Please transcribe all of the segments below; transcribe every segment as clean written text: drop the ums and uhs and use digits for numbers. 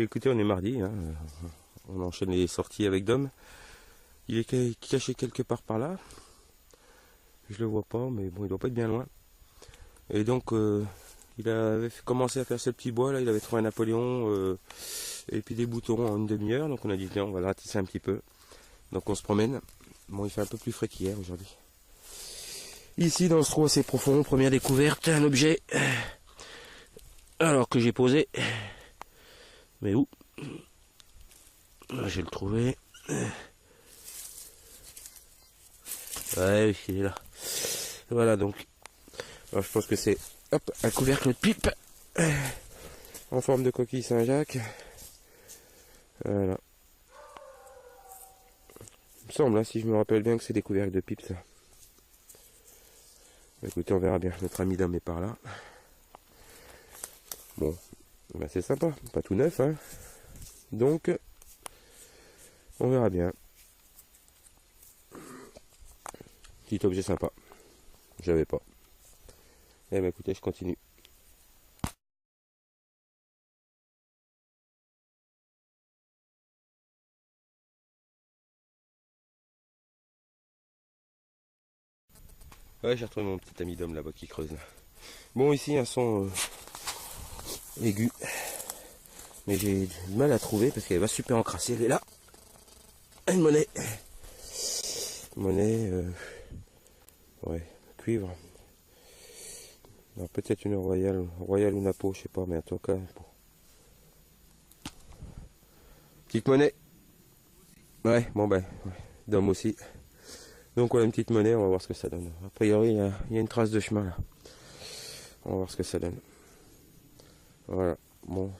écoutez, on est mardi, hein. On enchaîne les sorties avec Dom. Il est caché quelque part par là. Je le vois pas, mais bon, il doit pas être bien loin. Et donc, il avait commencé à faire ce petit bois là. Il avait trouvé un Napoléon et puis des boutons en une demi-heure. Donc on a dit tiens, on va le ratisser un petit peu. Donc on se promène. Bon, il fait un peu plus frais qu'hier aujourd'hui. Ici, dans ce trou assez profond, première découverte, un objet. Alors que j'ai posé. Mais où? Je vais le trouver. Ouais, il est là. Voilà donc. Alors je pense que c'est un couvercle de pipe en forme de coquille Saint-Jacques. Voilà. Il me semble, hein, si je me rappelle bien, que c'est des couvercles de pipe ça. Écoutez, on verra bien. Notre ami Dom est par là. Bon, ben c'est sympa, pas tout neuf, hein. Donc, on verra bien. Petit objet sympa. J'avais pas. Eh ben écoutez, je continue. Ouais, j'ai retrouvé mon petit ami Dom là-bas qui creuse. Bon, ici un son aigu. Mais j'ai du mal à trouver parce qu'elle va super encrasser. Elle est là. Une monnaie. Monnaie. Ouais, cuivre. Alors peut-être une royale ou Napo, je sais pas, mais en tout cas. Bon. Petite monnaie. Ouais, bon ben, ouais. Dom aussi. Donc voilà une petite monnaie, on va voir ce que ça donne. A priori, il y a une trace de chemin là. On va voir ce que ça donne. Voilà, bon.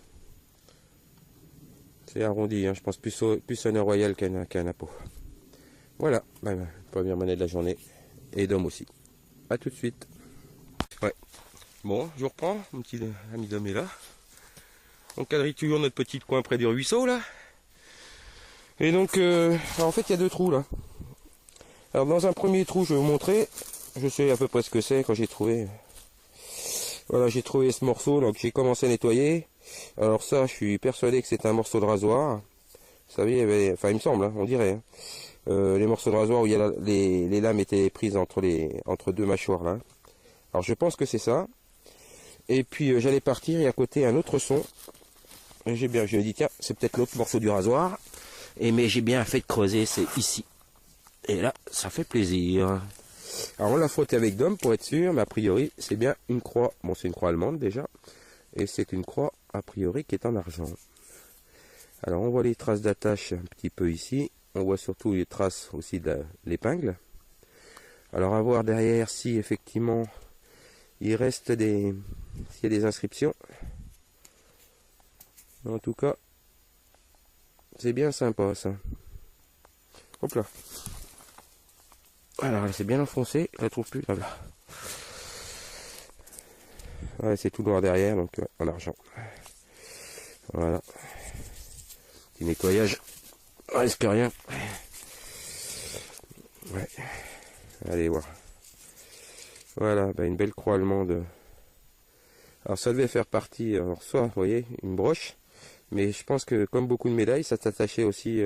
C'est arrondi, hein. Je pense plus à un royal qu'un Napo. Voilà, ben, première monnaie de la journée. Et Dom aussi. A tout de suite. Ouais. Bon, je reprends, mon petit ami Dom est là. On quadrille toujours notre petit coin près du ruisseau là. Et donc, en fait, il y a deux trous là. Alors, dans un premier trou, je vais vous montrer. Je sais à peu près ce que c'est quand j'ai trouvé. Voilà, j'ai trouvé ce morceau, donc j'ai commencé à nettoyer. Alors ça, je suis persuadé que c'est un morceau de rasoir. Vous savez, enfin, il me semble, hein, on dirait. Hein. Les morceaux de rasoir où il y a les lames étaient prises entre deux mâchoires là. Alors je pense que c'est ça. Et puis j'allais partir et à côté un autre son. Et je me dis tiens, c'est peut-être l'autre morceau du rasoir. Mais j'ai bien fait de creuser, c'est ici. Et là, ça fait plaisir. Alors on l'a frotté avec Dom pour être sûr, mais a priori c'est bien une croix. Bon, c'est une croix allemande déjà. Et c'est une croix a priori qui est en argent. Alors on voit les traces d'attache un petit peu ici. On voit surtout les traces aussi de l'épingle. Alors à voir derrière si effectivement il reste s'il y a des inscriptions. En tout cas, c'est bien sympa ça. Hop là. Alors, c'est bien enfoncé, je la trouve plus là. Ouais, c'est tout noir derrière, donc en argent. Voilà. Petit nettoyage. On risque rien. Ouais. Allez voir. Voilà, bah, une belle croix allemande. Alors ça devait faire partie, alors soit, vous voyez, une broche. Mais je pense que comme beaucoup de médailles, ça s'attachait aussi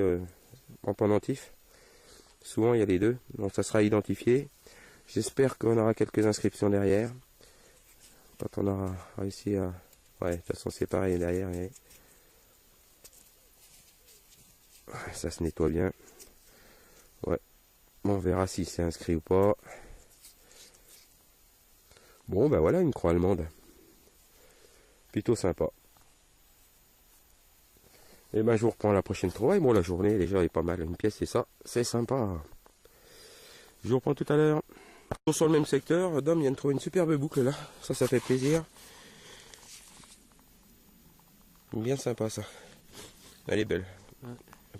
en pendentif. Souvent il y a les deux, donc ça sera identifié. J'espère qu'on aura quelques inscriptions derrière. Quand on aura réussi à... Ouais, de toute façon c'est pareil derrière. Et... Ouais, ça se nettoie bien. Ouais. Bon, on verra si c'est inscrit ou pas. Bon, ben voilà une croix allemande. Plutôt sympa. Et ben je vous reprends la prochaine trouvaille. Bon, la journée déjà est pas mal. Une pièce, c'est ça. C'est sympa. Je vous reprends tout à l'heure. Toujours sur le même secteur, Dom vient de trouver une superbe boucle là. Ça fait plaisir. Bien sympa ça. Elle est belle. Ouais.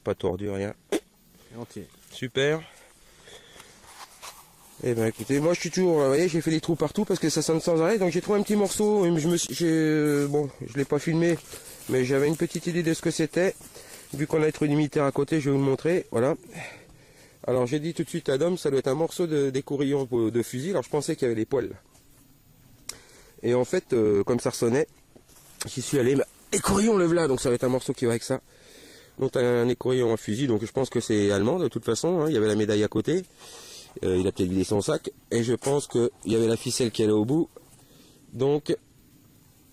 Pas tordue, rien. Entier. Super. Et ben écoutez, moi je suis toujours, vous voyez, j'ai fait les trous partout parce que ça sonne sans arrêt. Donc j'ai trouvé un petit morceau. Et bon, je l'ai pas filmé, mais j'avais une petite idée de ce que c'était. Vu qu'on a être unitaire à côté, je vais vous le montrer. Voilà. Alors j'ai dit tout de suite à Dom, ça doit être un morceau des courillons de fusil. Alors je pensais qu'il y avait les poils. Et en fait, comme ça ressonnait, j'y suis allé. écourillon le voilà, donc ça va être un morceau qui va avec ça. Donc un écourillon en fusil, donc je pense que c'est allemand de toute façon, hein. Il y avait la médaille à côté, il a peut-être vidé son sac, et je pense qu'il y avait la ficelle qui allait au bout, donc,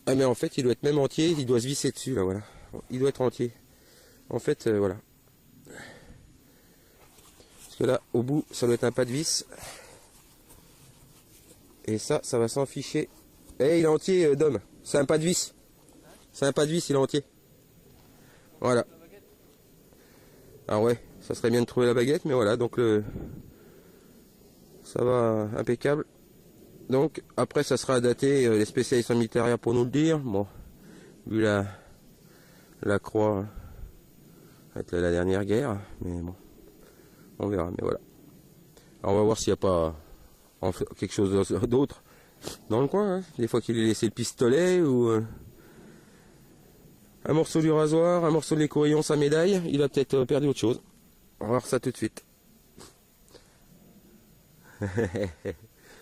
ah mais en fait il doit être même entier, il doit se visser dessus là, voilà, il doit être entier, en fait voilà, parce que là au bout ça doit être un pas de vis, et ça va s'en ficher, et il est entier Dom, c'est un pas de vis, il est entier, voilà. Ah ouais, ça serait bien de trouver la baguette, mais voilà, donc ça va impeccable. Donc après ça sera daté, les spécialistes en militaria pour nous le dire. Bon, vu la croix, avec la dernière guerre, mais bon, on verra, mais voilà. Alors on va voir s'il n'y a pas quelque chose d'autre dans le coin, hein. Des fois qu'il ait laissé le pistolet ou un morceau du rasoir, un morceau de l'écourillon, sa médaille, il a peut-être perdu autre chose. On va voir ça tout de suite.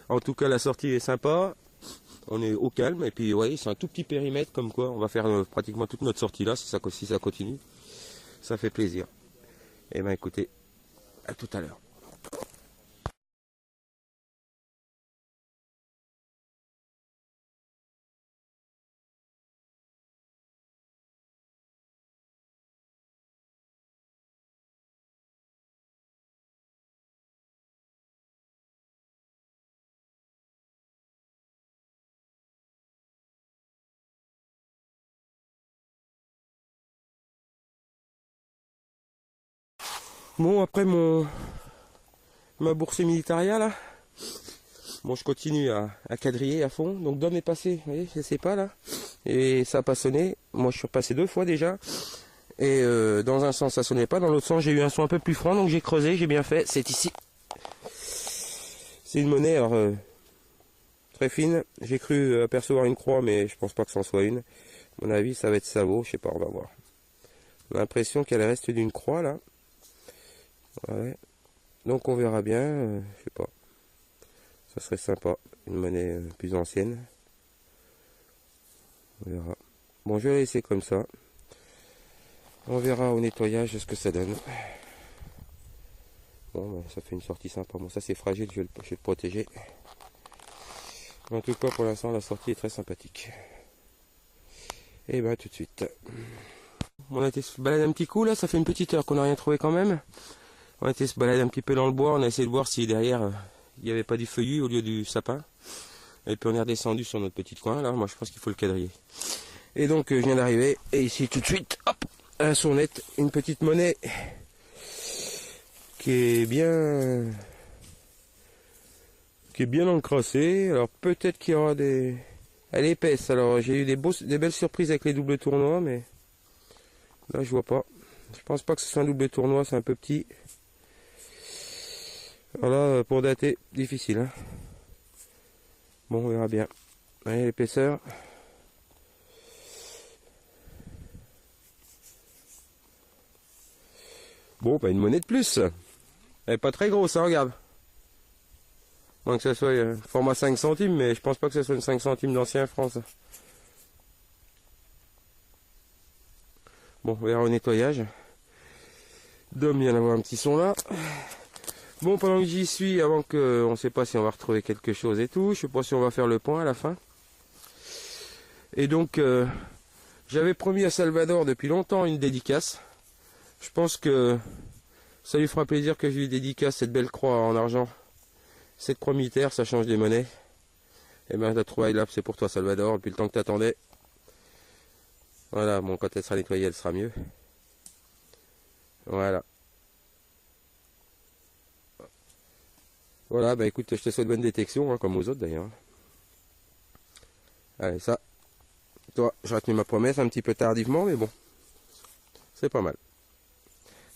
En tout cas la sortie est sympa, on est au calme, et puis ouais, c'est un tout petit périmètre, comme quoi on va faire pratiquement toute notre sortie là, si ça continue, ça fait plaisir. Et ben écoutez, à tout à l'heure. Bon, après ma bourse militaria là, bon je continue à quadriller à fond, donc Dom est passé, vous voyez, je sais pas là, et ça a pas sonné, moi je suis repassé 2 fois déjà, et dans un sens ça sonnait pas, dans l'autre sens j'ai eu un son un peu plus franc, donc j'ai creusé, j'ai bien fait, c'est ici. C'est une monnaie alors très fine, j'ai cru apercevoir une croix, mais je pense pas que c'en soit une. À mon avis ça va être Savo, je sais pas, on va voir. On a l'impression qu'elle reste d'une croix là. Ouais. Donc on verra bien, je sais pas. Ça serait sympa, une monnaie plus ancienne. On verra. Bon, je vais la laisser comme ça. On verra au nettoyage ce que ça donne. Bon, ça fait une sortie sympa. Bon, ça c'est fragile, je vais le protéger. En tout cas, pour l'instant, la sortie est très sympathique. Et ben, tout de suite. On a été se balader un petit coup, là, ça fait une petite heure qu'on n'a rien trouvé quand même. On a été se balader un petit peu dans le bois, on a essayé de voir si derrière, il n'y avait pas du feuillu au lieu du sapin. Et puis on est redescendu sur notre petit coin, là, moi je pense qu'il faut le quadriller. Et donc, je viens d'arriver, et ici, tout de suite, hop, un sonnette, une petite monnaie, qui est bien encrassée. Alors peut-être qu'il y aura des... Elle est épaisse, alors j'ai eu des belles surprises avec les doubles tournois, mais là je vois pas. Je pense pas que ce soit un double tournoi, c'est un peu petit. Alors là, pour dater, difficile, hein. Bon, on verra bien. Allez, l'épaisseur. Bon, pas une monnaie de plus. Elle est pas très grosse, hein, regarde. Moins que ce soit format 5 centimes, mais je pense pas que ce soit une 5 centimes d'ancien franc, ça. Bon, on verra au nettoyage. Dom vient d'avoir un petit son là. Bon, pendant que j'y suis, avant que... On sait pas si on va retrouver quelque chose et tout. Je sais pas si on va faire le point à la fin. Et donc, j'avais promis à Salvador depuis longtemps une dédicace. Je pense que ça lui fera plaisir que je lui dédicace cette belle croix en argent. Cette croix militaire, ça change des monnaies. Et bien, la trouvaille là, c'est pour toi, Salvador, depuis le temps que tu attendais. Voilà, bon, quand elle sera nettoyée, elle sera mieux. Voilà. Voilà, bah écoute, je te souhaite bonne détection, hein, comme aux autres d'ailleurs. Allez, ça. Toi, j'ai retenu ma promesse un petit peu tardivement, mais bon. C'est pas mal.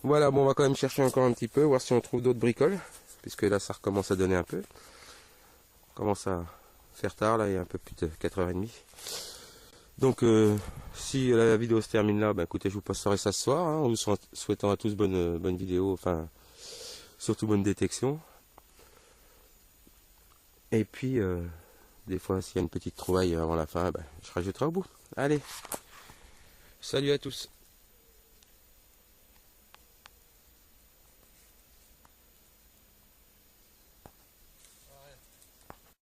Voilà, bon, on va quand même chercher encore un petit peu, voir si on trouve d'autres bricoles. Puisque là, ça recommence à donner un peu. On commence à faire tard, là, il y a un peu plus de 4h30. Donc, si la vidéo se termine là, bah écoutez, je vous passerai ça ce soir, hein, en vous souhaitant à tous bonne vidéo, enfin, surtout bonne détection. Et puis, des fois, s'il y a une petite trouvaille avant la fin, bah, je rajouterai au bout. Allez, Salut à tous.